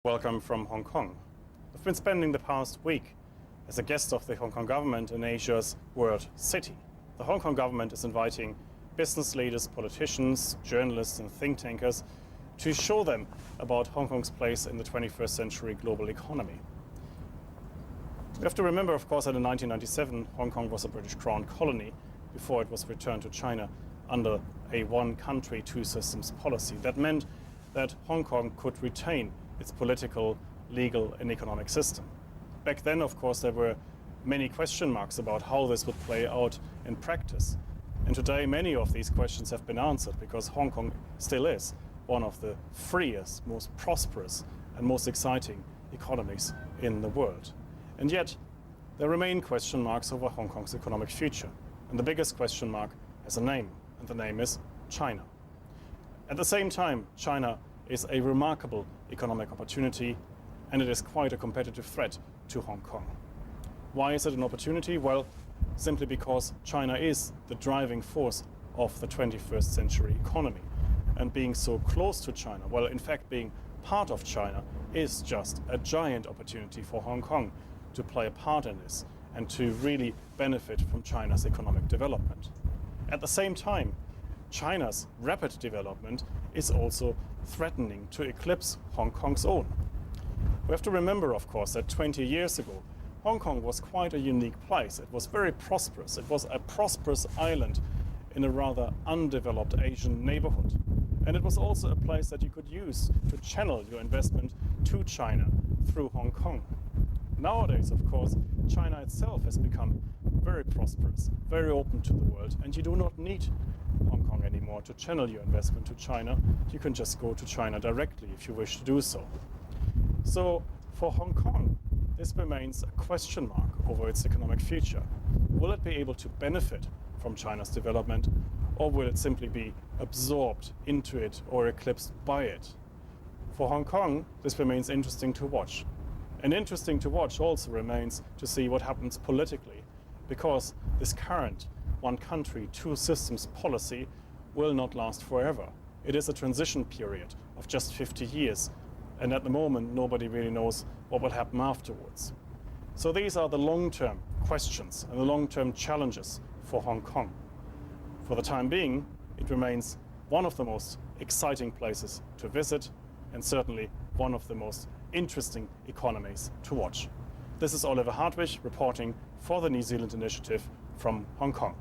Welcome from Hong Kong. I've been spending the past week as a guest of the Hong Kong government in Asia's World City. The Hong Kong government is inviting business leaders, politicians, journalists and think tankers to show them about Hong Kong's place in the 21st century global economy. We have to remember, of course, that in 1997 Hong Kong was a British Crown colony before it was returned to China under a one country, two systems policy. That meant that Hong Kong could retain its political, legal and economic system. Back then, of course, there were many question marks about how this would play out in practice. And today many of these questions have been answered because Hong Kong still is one of the freest, most prosperous and most exciting economies in the world. And yet there remain question marks over Hong Kong's economic future. And the biggest question mark has a name, and the name is China. At the same time, China is a remarkable economic opportunity, and it is quite a competitive threat to Hong Kong. Why is it an opportunity? Well, simply because China is the driving force of the 21st century economy. And being so close to China, well, in fact, being part of China is just a giant opportunity for Hong Kong to play a part in this and to really benefit from China's economic development. At the same time, China's rapid development is also threatening to eclipse Hong Kong's own. We have to remember, of course, that 20 years ago, Hong Kong was quite a unique place. It was very prosperous. It was a prosperous island in a rather undeveloped Asian neighborhood. And it was also a place that you could use to channel your investment to China through Hong Kong. Nowadays, of course, China itself has become very prosperous, very open to the world, and you do not need Hong Kong anymore to channel your investment to China. You can just go to China directly if you wish to do so. So for Hong Kong, this remains a question mark over its economic future. Will it be able to benefit from China's development, or will it simply be absorbed into it or eclipsed by it? For Hong Kong, this remains interesting to watch. And interesting to watch also remains to see what happens politically, because this current one country, two systems policy will not last forever. It is a transition period of just 50 years, and at the moment nobody really knows what will happen afterwards. So these are the long-term questions and the long-term challenges for Hong Kong. For the time being, it remains one of the most exciting places to visit, and certainly one of the most interesting economies to watch. This is Hartwich reporting for the New Zealand Initiative from Hong Kong.